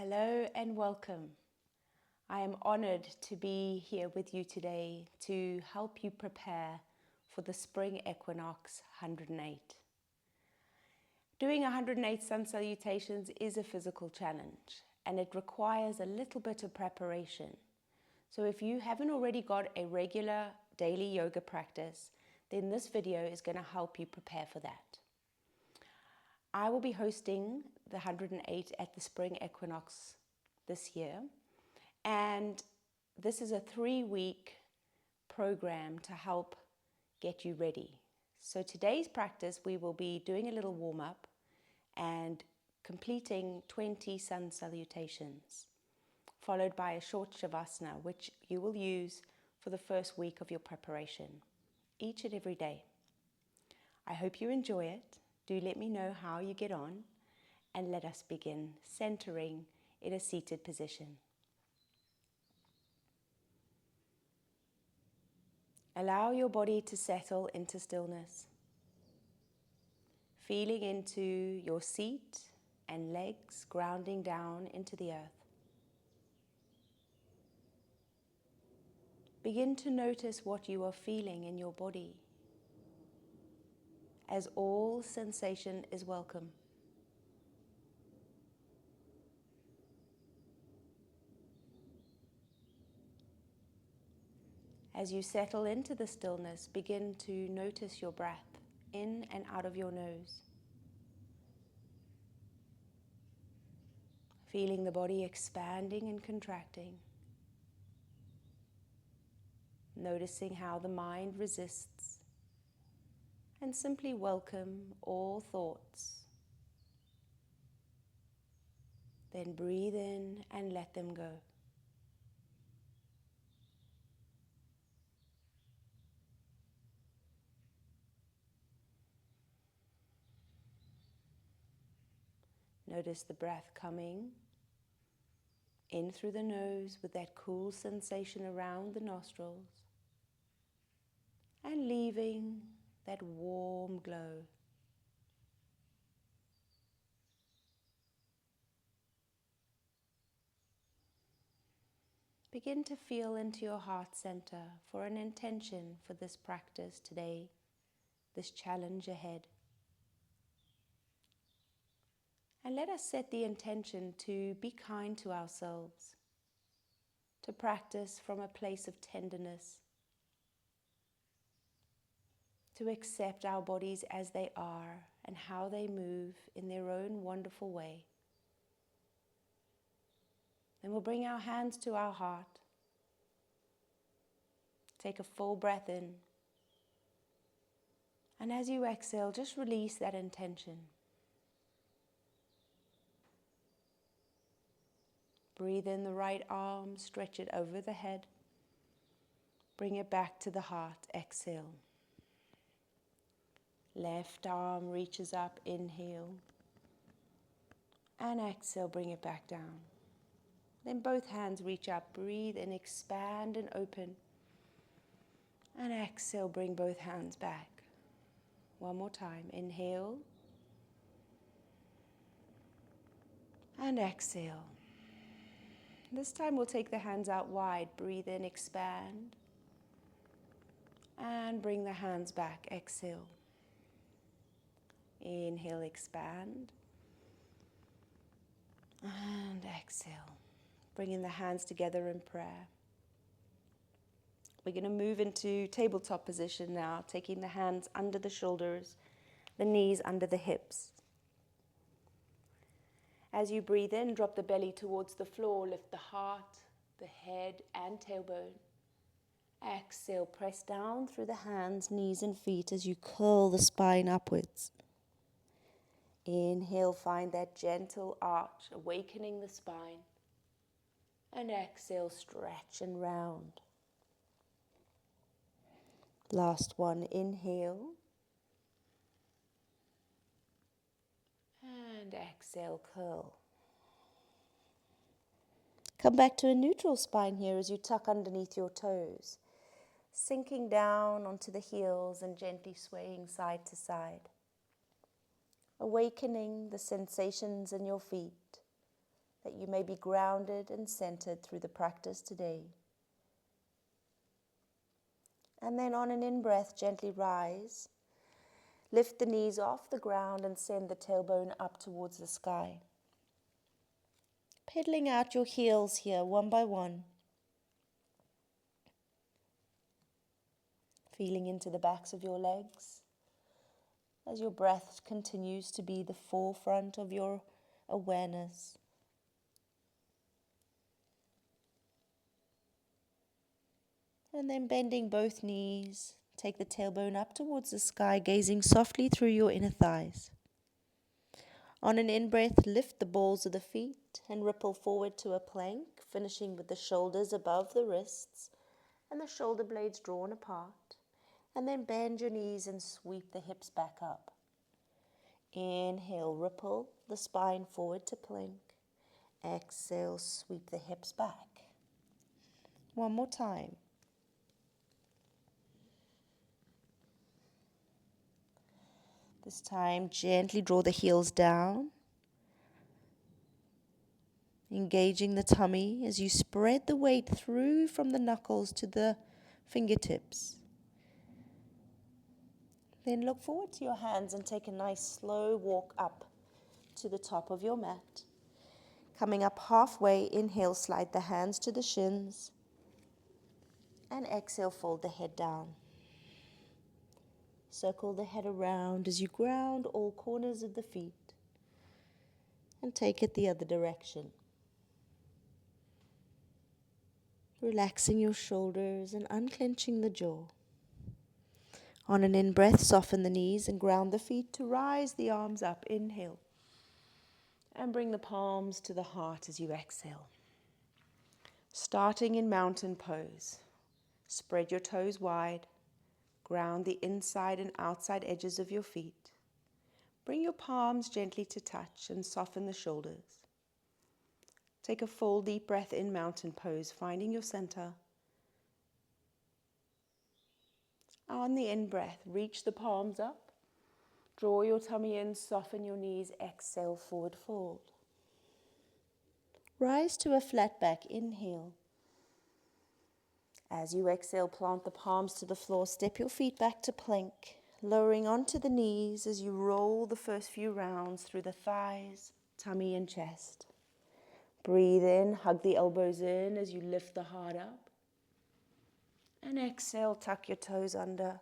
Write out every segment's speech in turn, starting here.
Hello and welcome. I am honored to be here with you today to help you prepare for the spring equinox 108. Doing 108 sun salutations is a physical challenge and it requires a little bit of preparation. So if you haven't already got a regular daily yoga practice, then this video is going to help you prepare for that. I will be hosting the 108 at the spring equinox this year, and this is a 3-week program to help get you ready. So today's practice, we will be doing a little warm-up and completing 20 sun salutations, followed by a short shavasana, which you will use for the first week of your preparation, each and every day. I hope you enjoy it. Do let me know how you get on, and let us begin centering in a seated position. Allow your body to settle into stillness, feeling into your seat and legs grounding down into the earth. Begin to notice what you are feeling in your body, as all sensation is welcome. As you settle into the stillness, begin to notice your breath in and out of your nose. Feeling the body expanding and contracting. Noticing how the mind resists. And simply welcome all thoughts. Then breathe in and let them go. Notice the breath coming in through the nose with that cool sensation around the nostrils, and leaving that warm glow. Begin to feel into your heart center for an intention for this practice today, this challenge ahead. And let us set the intention to be kind to ourselves, to practice from a place of tenderness, to accept our bodies as they are and how they move in their own wonderful way. Then we'll bring our hands to our heart. Take a full breath in. And as you exhale, just release that intention. Breathe in the right arm, stretch it over the head. Bring it back to the heart, exhale. Left arm reaches up, inhale. And exhale, bring it back down. Then both hands reach up, breathe and expand and open. And exhale, bring both hands back. One more time, inhale. And exhale. This time we'll take the hands out wide, breathe in, expand. And bring the hands back, exhale. Inhale, expand. And exhale. Bringing the hands together in prayer. We're going to move into tabletop position now, taking the hands under the shoulders, the knees under the hips. As you breathe in, drop the belly towards the floor, lift the heart, the head and tailbone. Exhale, press down through the hands, knees and feet as you curl the spine upwards. Inhale, find that gentle arch, awakening the spine. And exhale, stretch and round. Last one, inhale. And exhale, curl. Come back to a neutral spine here as you tuck underneath your toes, sinking down onto the heels and gently swaying side to side. Awakening the sensations in your feet, that you may be grounded and centered through the practice today. And then on an in-breath, gently rise. Lift the knees off the ground and send the tailbone up towards the sky. Pedaling out your heels here one by one. Feeling into the backs of your legs as your breath continues to be the forefront of your awareness. And then bending both knees, take the tailbone up towards the sky, gazing softly through your inner thighs. On an in-breath, lift the balls of the feet and ripple forward to a plank, finishing with the shoulders above the wrists and the shoulder blades drawn apart. And then bend your knees and sweep the hips back up. Inhale, ripple the spine forward to plank. Exhale, sweep the hips back. One more time. This time, gently draw the heels down, engaging the tummy as you spread the weight through from the knuckles to the fingertips. Then look forward to your hands and take a nice slow walk up to the top of your mat. Coming up halfway, inhale, slide the hands to the shins, and exhale, fold the head down. Circle the head around as you ground all corners of the feet and take it the other direction. Relaxing your shoulders and unclenching the jaw. On an in-breath, soften the knees and ground the feet to rise the arms up. Inhale. And bring the palms to the heart as you exhale. Starting in mountain pose. Spread your toes wide. Ground the inside and outside edges of your feet. Bring your palms gently to touch and soften the shoulders. Take a full deep breath in mountain pose, finding your center. On the in-breath, reach the palms up. Draw your tummy in, soften your knees, exhale, forward fold. Rise to a flat back, inhale. As you exhale, plant the palms to the floor, step your feet back to plank, lowering onto the knees as you roll the first few rounds through the thighs, tummy and chest. Breathe in, hug the elbows in as you lift the heart up. And exhale, tuck your toes under,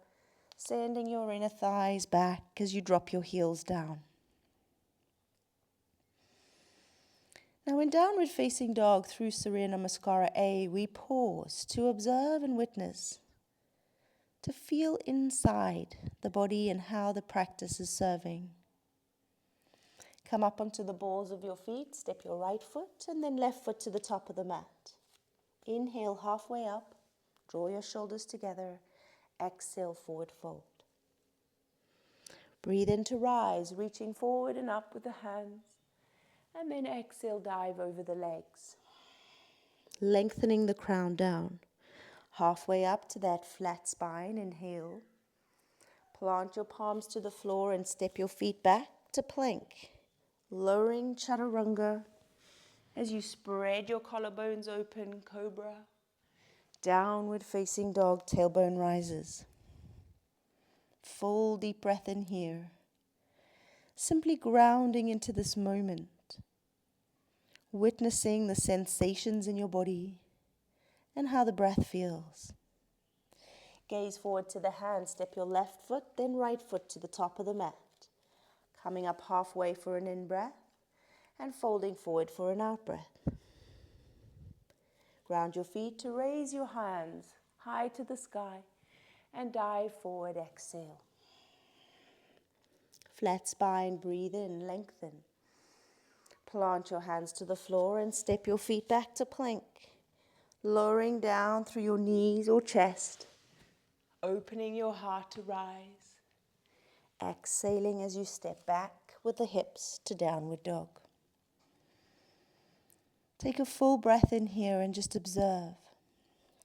sending your inner thighs back as you drop your heels down. Now in downward facing dog through Surya Namaskar A, we pause to observe and witness, to feel inside the body and how the practice is serving. Come up onto the balls of your feet, step your right foot and then left foot to the top of the mat. Inhale halfway up, draw your shoulders together, exhale forward fold. Breathe in to rise, reaching forward and up with the hands. And then exhale, dive over the legs. Lengthening the crown down. Halfway up to that flat spine, inhale. Plant your palms to the floor and step your feet back to plank. Lowering Chattaranga as you spread your collarbones open, Cobra. Downward facing dog, tailbone rises. Full deep breath in here. Simply grounding into this moment. Witnessing the sensations in your body and how the breath feels. Gaze forward to the hand, step your left foot, then right foot to the top of the mat. Coming up halfway for an in-breath and folding forward for an out-breath. Ground your feet to raise your hands high to the sky and dive forward, exhale. Flat spine, breathe in, lengthen. Plant your hands to the floor and step your feet back to plank, lowering down through your knees or chest, opening your heart to rise, exhaling as you step back with the hips to downward dog. Take a full breath in here and just observe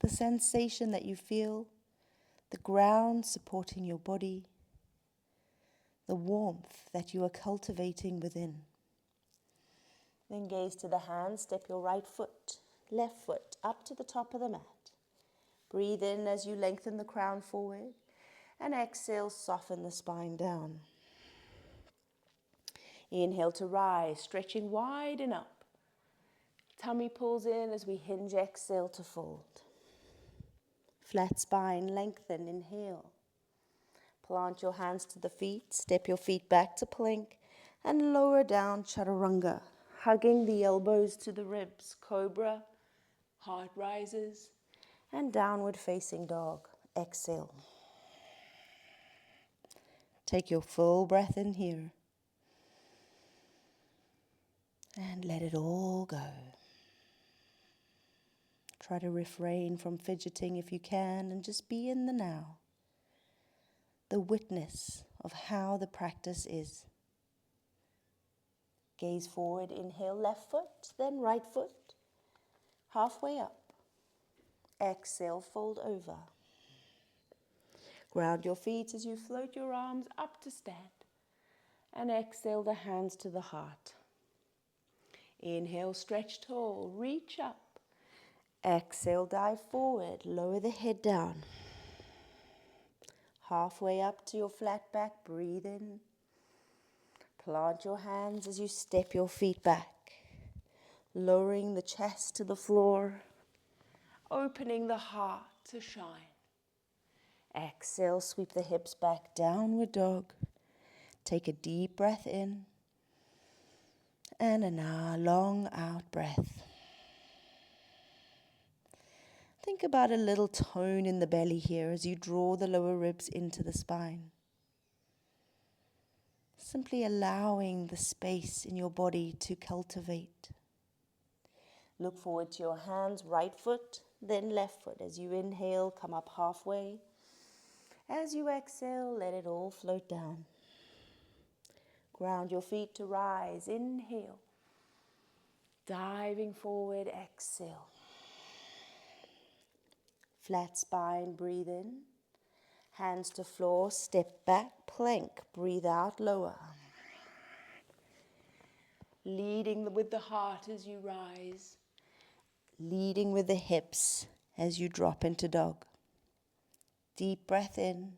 the sensation that you feel, the ground supporting your body, the warmth that you are cultivating within. Then gaze to the hands, step your right foot, left foot up to the top of the mat. Breathe in as you lengthen the crown forward, and exhale, soften the spine down. Inhale to rise, stretching wide and up. Tummy pulls in as we hinge, exhale to fold. Flat spine, lengthen, inhale. Plant your hands to the feet, step your feet back to plank, and lower down, Chattaranga, hugging the elbows to the ribs, Cobra, heart rises, and downward facing dog. Exhale. Take your full breath in here, and let it all go. Try to refrain from fidgeting if you can, and just be in the now, the witness of how the practice is. Gaze forward, inhale, left foot, then right foot, halfway up. Exhale, fold over. Ground your feet as you float your arms up to stand. And exhale the hands to the heart. Inhale, stretch tall, reach up. Exhale, dive forward, lower the head down. Halfway up to your flat back, breathe in. Plant your hands as you step your feet back, lowering the chest to the floor, opening the heart to shine. Exhale, sweep the hips back, downward dog. Take a deep breath in and a long out breath. Think about a little tone in the belly here as you draw the lower ribs into the spine. Simply allowing the space in your body to cultivate. Look forward to your hands, right foot, then left foot. As you inhale, come up halfway. As you exhale, let it all float down. Ground your feet to rise. Inhale. Diving forward, exhale. Flat spine, breathe in. Hands to floor, step back, plank, breathe out, lower. Leading with the heart as you rise. Leading with the hips as you drop into dog. Deep breath in.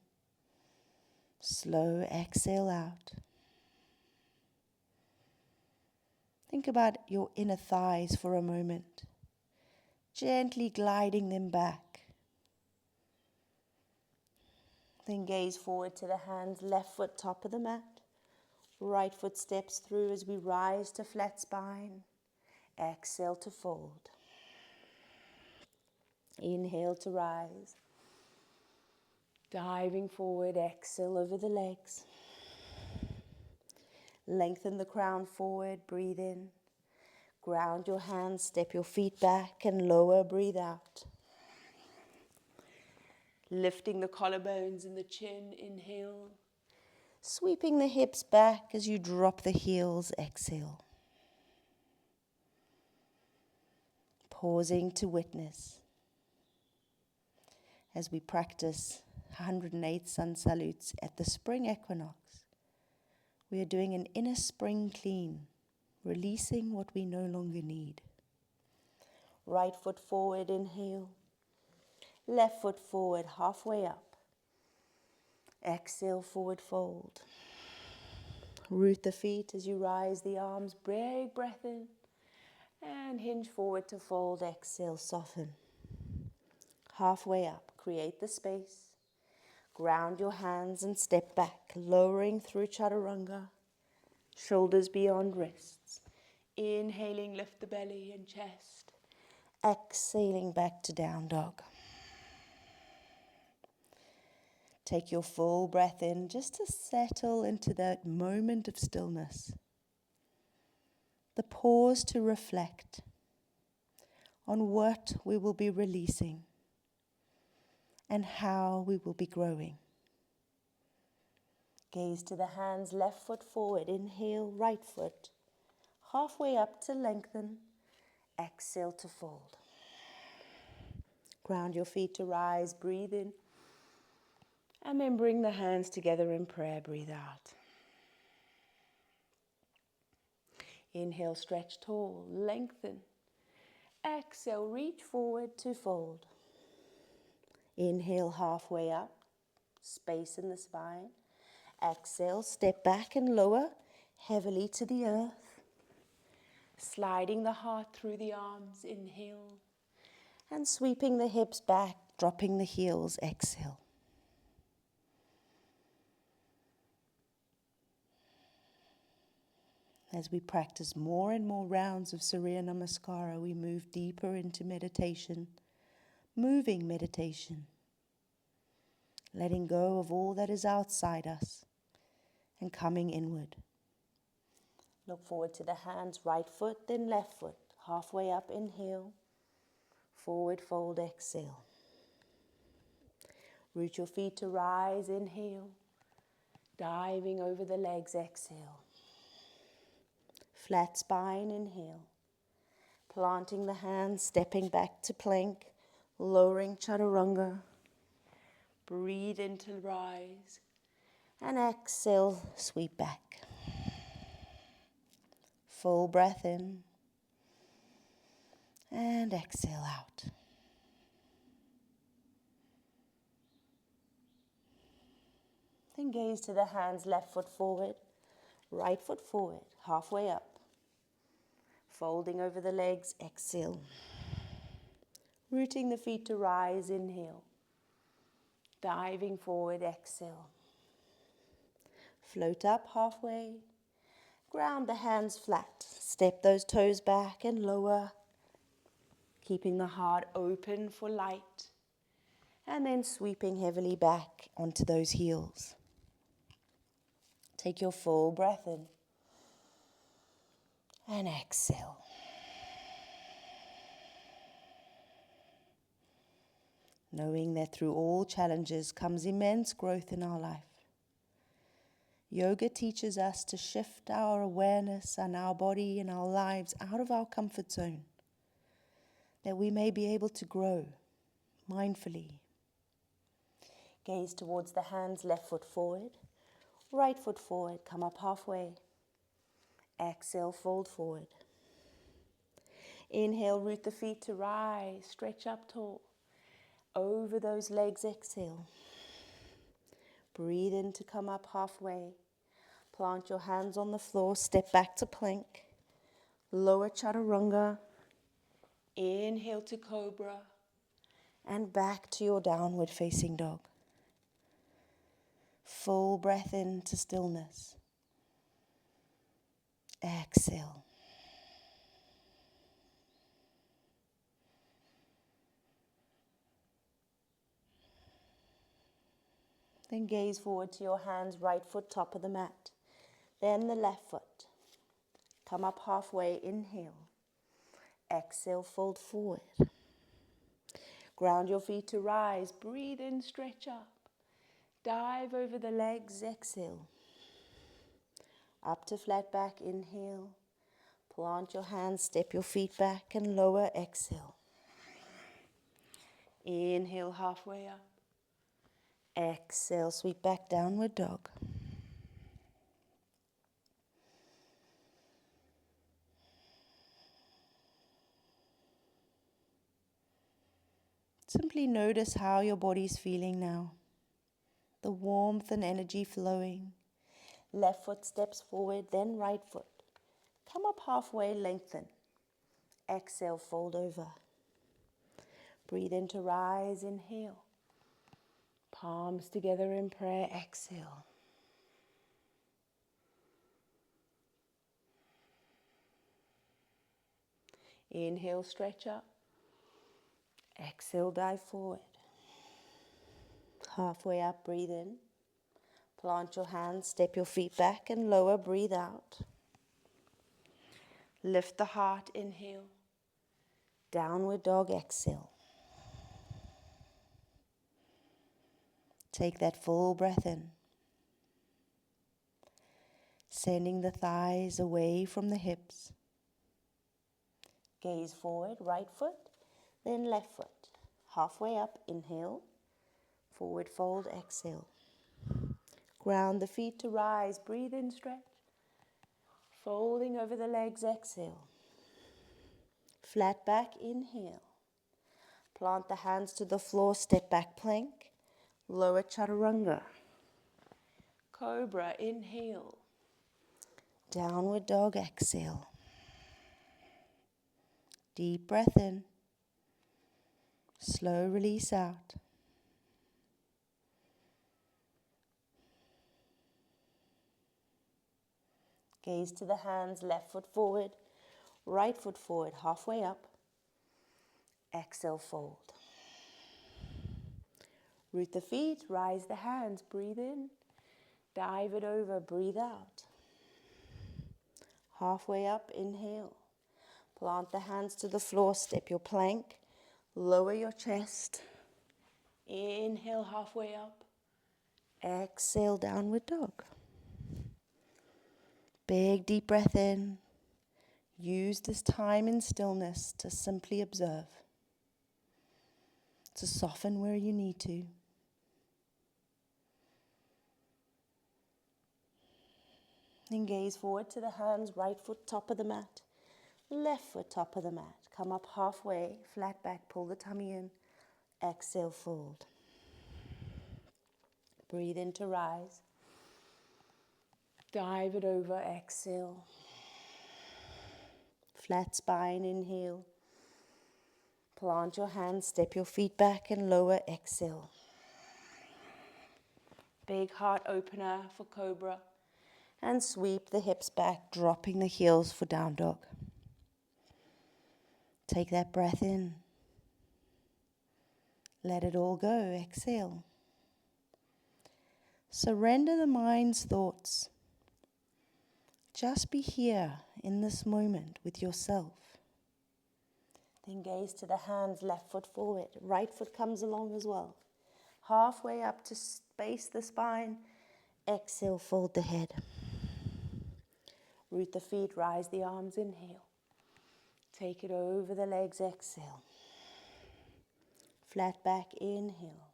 Slow exhale out. Think about your inner thighs for a moment. Gently gliding them back. Then gaze forward to the hands, left foot top of the mat. Right foot steps through as we rise to flat spine. Exhale to fold. Inhale to rise. Diving forward, exhale over the legs. Lengthen the crown forward, breathe in. Ground your hands, step your feet back and lower, breathe out. Lifting the collarbones and the chin, inhale. Sweeping the hips back as you drop the heels, exhale. Pausing to witness. As we practice 108 sun salutes at the spring equinox, we are doing an inner spring clean, releasing what we no longer need. Right foot forward, inhale. Left foot forward, halfway up. Exhale, forward fold. Root the feet as you rise the arms, big breath in. And hinge forward to fold, exhale, soften. Halfway up, create the space. Ground your hands and step back, lowering through Chattaranga. Shoulders beyond wrists. Inhaling, lift the belly and chest. Exhaling back to down dog. Take your full breath in just to settle into that moment of stillness. The pause to reflect on what we will be releasing and how we will be growing. Gaze to the hands, left foot forward, inhale, right foot, halfway up to lengthen, exhale to fold. Ground your feet to rise, breathe in, and then bring the hands together in prayer, breathe out. Inhale, stretch tall, lengthen. Exhale, reach forward to fold. Inhale, halfway up, space in the spine. Exhale, step back and lower heavily to the earth. Sliding the heart through the arms, inhale. And sweeping the hips back, dropping the heels, exhale. As we practice more and more rounds of Surya Namaskar, we move deeper into meditation, moving meditation, letting go of all that is outside us and coming inward. Look forward to the hands, right foot, then left foot. Halfway up, inhale. Forward fold, exhale. Root your feet to rise, inhale. Diving over the legs, exhale. Flat spine, inhale. Planting the hands, stepping back to plank, lowering Chattaranga. Breathe into rise. And exhale, sweep back. Full breath in. And exhale out. Then gaze to the hands, left foot forward, right foot forward, halfway up. Folding over the legs, exhale. Rooting the feet to rise, inhale. Diving forward, exhale. Float up halfway. Ground the hands flat. Step those toes back and lower. Keeping the heart open for light. And then sweeping heavily back onto those heels. Take your full breath in. And exhale. Knowing that through all challenges comes immense growth in our life. Yoga teaches us to shift our awareness and our body and our lives out of our comfort zone, that we may be able to grow mindfully. Gaze towards the hands, left foot forward, right foot forward, come up halfway. Exhale, fold forward. Inhale, root the feet to rise, stretch up tall. Over those legs, exhale. Breathe in to come up halfway. Plant your hands on the floor, step back to plank. Lower Chattaranga. Inhale to Cobra. And back to your downward facing dog. Full breath into stillness. Exhale. Then gaze forward to your hands, right foot top of the mat. Then the left foot. Come up halfway, inhale. Exhale, fold forward. Ground your feet to rise. Breathe in, stretch up. Dive over the legs, exhale. Up to flat back, inhale. Plant your hands, step your feet back and lower, exhale. Inhale, halfway up. Exhale, sweep back, downward dog. Simply notice how your body's feeling now. The warmth and energy flowing. Left foot steps forward, then right foot. Come up halfway, lengthen. Exhale, fold over. Breathe in to rise, inhale. Palms together in prayer, exhale. Inhale, stretch up. Exhale, dive forward. Halfway up, breathe in. Plant your hands, step your feet back and lower, breathe out. Lift the heart, inhale. Downward dog, exhale. Take that full breath in. Sending the thighs away from the hips. Gaze forward, right foot, then left foot. Halfway up, inhale. Forward fold, exhale. Ground the feet to rise. Breathe in, stretch. Folding over the legs, exhale. Flat back, inhale. Plant the hands to the floor, step back plank. Lower chaturanga. Cobra, inhale. Downward dog, exhale. Deep breath in. Slow release out. Gaze to the hands, left foot forward, right foot forward, halfway up. Exhale, fold. Root the feet, rise the hands, breathe in. Dive it over, breathe out. Halfway up, inhale. Plant the hands to the floor, step your plank. Lower your chest. Inhale, halfway up. Exhale, downward dog. Big deep breath in. Use this time in stillness to simply observe. To soften where you need to. Then gaze forward to the hands, right foot top of the mat, left foot top of the mat. Come up halfway, flat back, pull the tummy in. Exhale, fold. Breathe in to rise. Dive it over, exhale. Flat spine, inhale. Plant your hands, step your feet back and lower, exhale. Big heart opener for Cobra. And sweep the hips back, dropping the heels for down dog. Take that breath in. Let it all go, exhale. Surrender the mind's thoughts. Just be here in this moment with yourself. Then gaze to the hands, left foot forward, right foot comes along as well. Halfway up to space the spine. Exhale, fold the head. Root the feet, rise the arms, inhale. Take it over the legs, exhale. Flat back, inhale.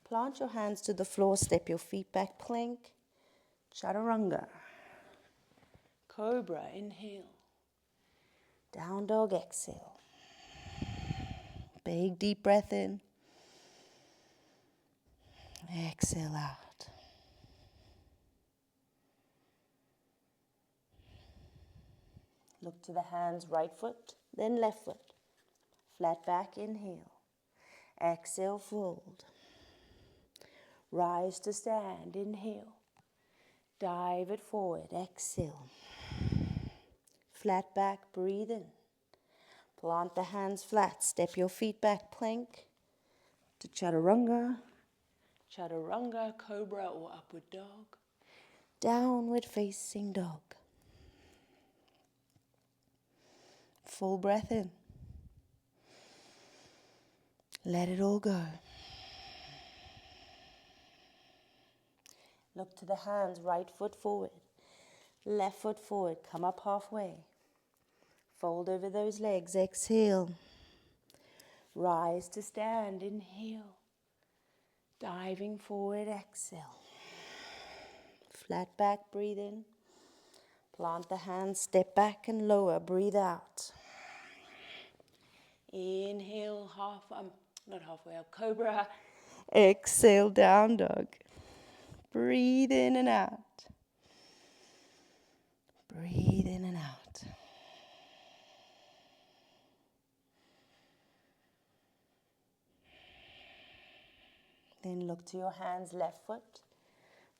Plant your hands to the floor, step your feet back, plank. Chattaranga. Cobra, inhale. Down dog, exhale. Big deep breath in. Exhale out. Look to the hands, right foot, then left foot. Flat back, inhale. Exhale, fold. Rise to stand, inhale. Dive it forward, exhale. Flat back, breathe in. Plant the hands flat, step your feet back, plank to chaturanga. Chaturanga, cobra or upward dog. Downward facing dog. Full breath in. Let it all go. Look to the hands, right foot forward, left foot forward, come up halfway. Fold over those legs, exhale. Rise to stand, inhale. Diving forward, exhale. Flat back, breathe in. Plant the hands, step back and lower, breathe out. Inhale, not halfway up, cobra. Exhale, down dog. Breathe in and out. Breathe in and out. Then look to your hands, left foot,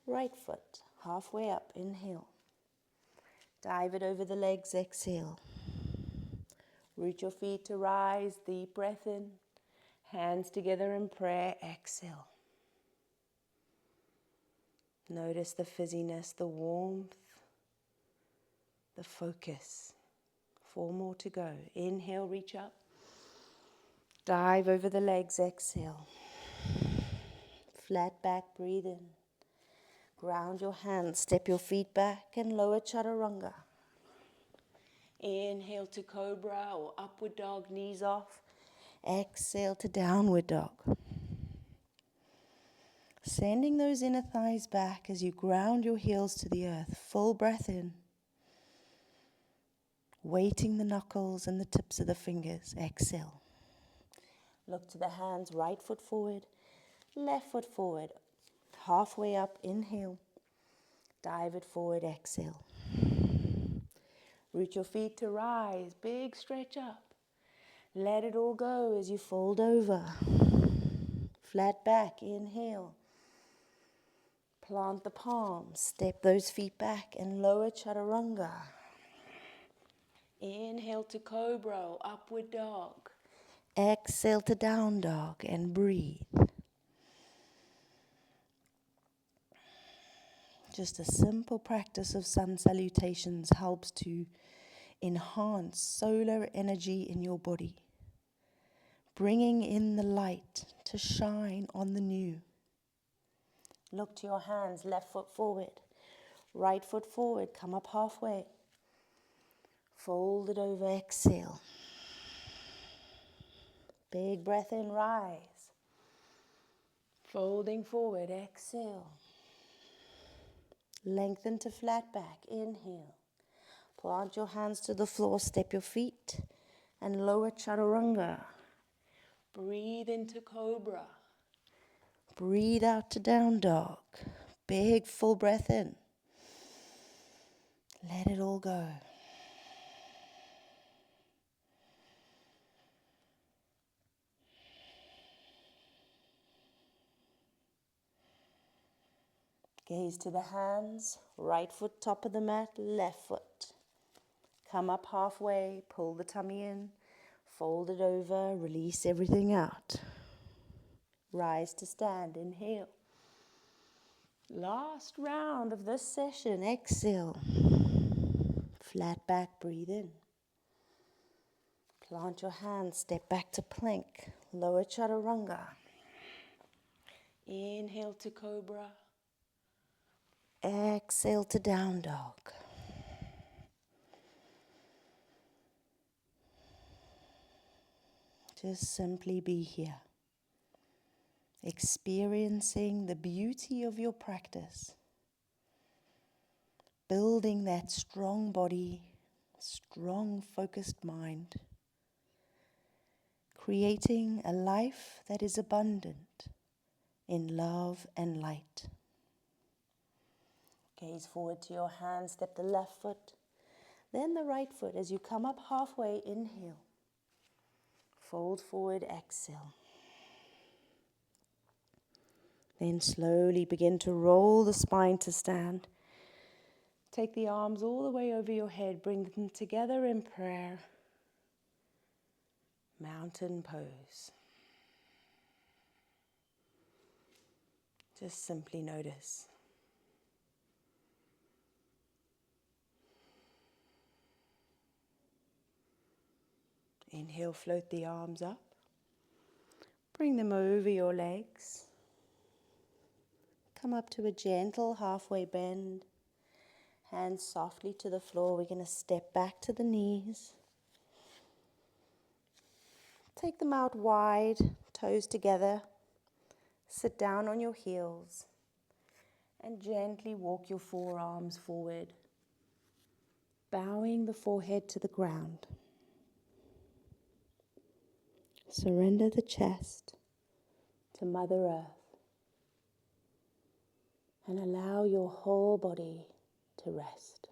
right foot, halfway up, inhale. Dive it over the legs, exhale. Root your feet to rise, deep breath in. Hands together in prayer, exhale. Notice the fizziness, the warmth, the focus. 4 more to go. Inhale, reach up. Dive over the legs, exhale. Flat back, breathe in. Ground your hands, step your feet back and lower chaturanga. Inhale to cobra or upward dog, knees off. Exhale to downward dog. Sending those inner thighs back as you ground your heels to the earth. Full breath in. weighting the knuckles and the tips of the fingers. Exhale. Look to the hands, right foot forward, left foot forward. Halfway up, inhale. Dive it forward, exhale. Root your feet to rise, big stretch up. Let it all go as you fold over. Flat back, inhale. Plant the palms, step those feet back and lower Chattaranga. Inhale to Cobra, upward dog. Exhale to down dog and breathe. Just a simple practice of sun salutations helps to enhance solar energy in your body, bringing in the light to shine on the new. Look to your hands, left foot forward, right foot forward, come up halfway. Fold it over, exhale. Big breath in, rise. Folding forward, exhale. Lengthen to flat back, inhale. Plant your hands to the floor, step your feet, and lower Chattaranga. Breathe into Cobra. Breathe out to down dog. Big full breath in. Let it all go. Gaze to the hands, right foot top of the mat, left foot. Come up halfway, pull the tummy in, fold it over, release everything out. Rise to stand, inhale. Last round of this session, exhale. Flat back, breathe in. Plant your hands, step back to plank, lower Chattaranga. Inhale to Cobra. Exhale to down dog. Just simply be here, experiencing the beauty of your practice, building that strong body, strong focused mind, creating a life that is abundant in love and light. Gaze forward to your hands, step the left foot, then the right foot. As you come up halfway, inhale. Fold forward, exhale. Then slowly begin to roll the spine to stand. Take the arms all the way over your head, bring them together in prayer. Mountain pose. Just simply notice. Inhale, float the arms up. Bring them over your legs. Come up to a gentle halfway bend. Hands softly to the floor. We're going to step back to the knees. Take them out wide, toes together. Sit down on your heels. And gently walk your forearms forward, bowing the forehead to the ground. Surrender the chest to Mother Earth and allow your whole body to rest.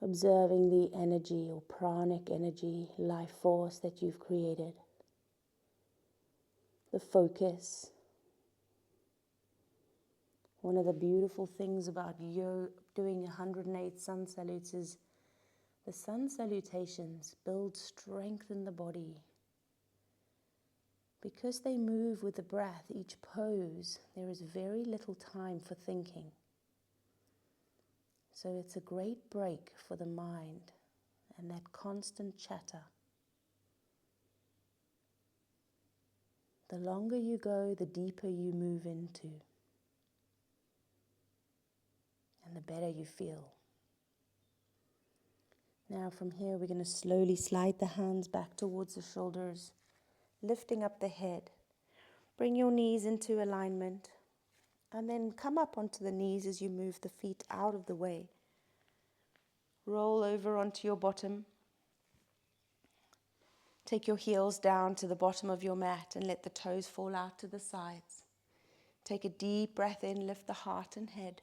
Observing the energy or pranic energy, life force that you've created. The focus. One of the beautiful things about doing 108 sun salutes is the sun salutations build strength in the body. Because they move with the breath, each pose, there is very little time for thinking. So it's a great break for the mind and that constant chatter. The longer you go, the deeper you move into. And the better you feel. Now from here we're going to slowly slide the hands back towards the shoulders, lifting up the head. Bring your knees into alignment. And then come up onto the knees as you move the feet out of the way. Roll over onto your bottom. Take your heels down to the bottom of your mat and let the toes fall out to the sides. Take a deep breath in, lift the heart and head.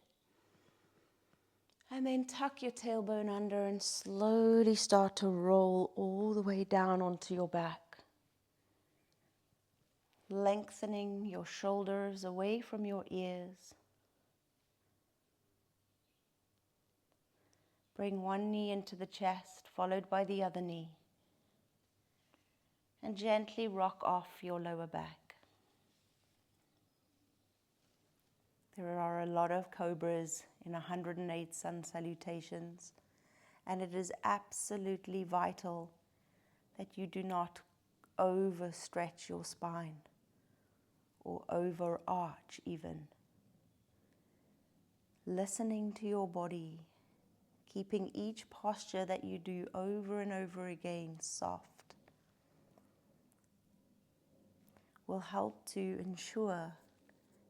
And then tuck your tailbone under and slowly start to roll all the way down onto your back. Lengthening your shoulders away from your ears. Bring one knee into the chest, followed by the other knee. And gently rock off your lower back. There are a lot of cobras in 108 sun salutations, and it is absolutely vital that you do not overstretch your spine or overarch even. Listening to your body, keeping each posture that you do over and over again soft, will help to ensure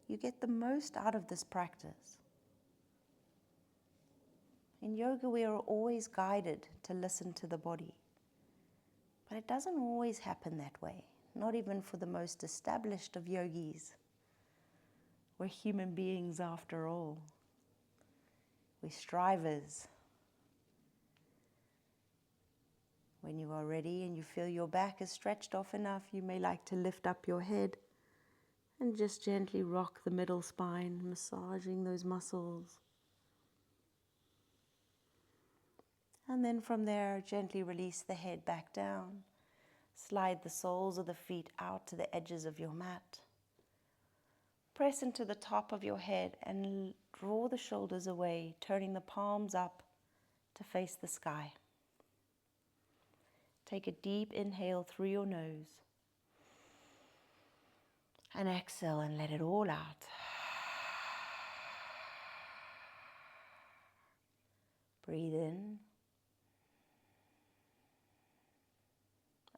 you get the most out of this practice. In yoga, we are always guided to listen to the body, but it doesn't always happen that way, not even for the most established of yogis. We're human beings after all. We're strivers. When you are ready and you feel your back is stretched off enough, you may like to lift up your head and just gently rock the middle spine, massaging those muscles. And then from there, gently release the head back down. Slide the soles of the feet out to the edges of your mat. Press into the top of your head and draw the shoulders away, turning the palms up to face the sky. Take a deep inhale through your nose. And exhale and let it all out. Breathe in.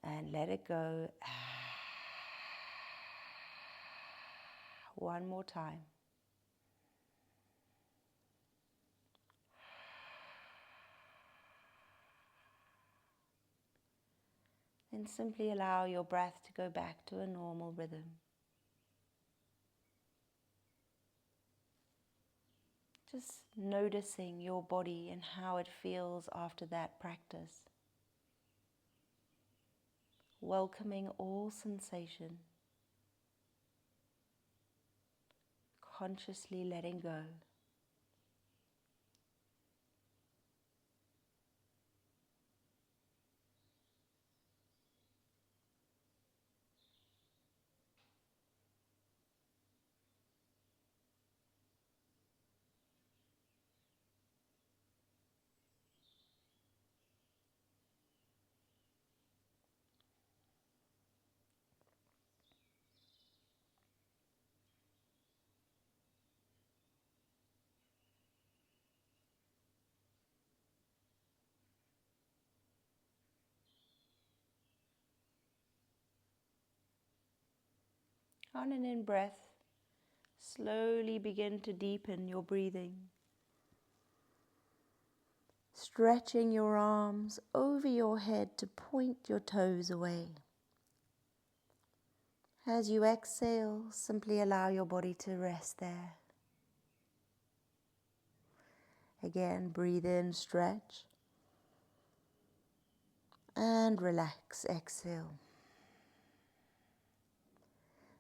And let it go. One more time. Then simply allow your breath to go back to a normal rhythm. Just noticing your body and how it feels after that practice. Welcoming all sensation. Consciously letting go. On an in-breath, slowly begin to deepen your breathing. Stretching your arms over your head to point your toes away. As you exhale, simply allow your body to rest there. Again, breathe in, stretch. And relax, exhale.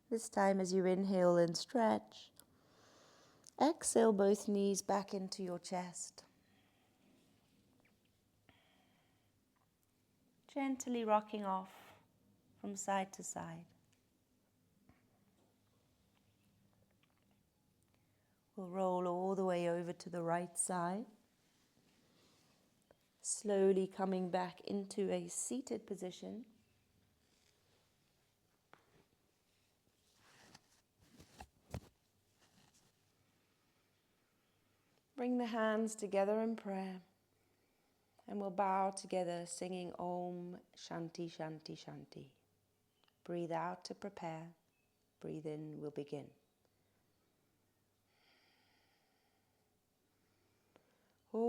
This time as you inhale and stretch, exhale both knees back into your chest. Gently rocking off from side to side. We'll roll all the way over to the right side. Slowly coming back into a seated position. Bring the hands together in prayer. And we'll bow together singing Om Shanti Shanti Shanti. Breathe out to prepare. Breathe in, we'll begin. Om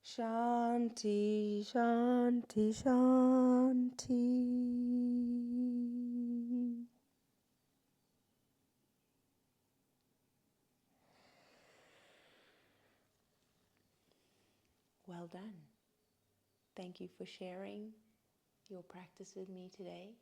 Shanti, Shanti, Shanti. Well done. Thank you for sharing your practice with me today.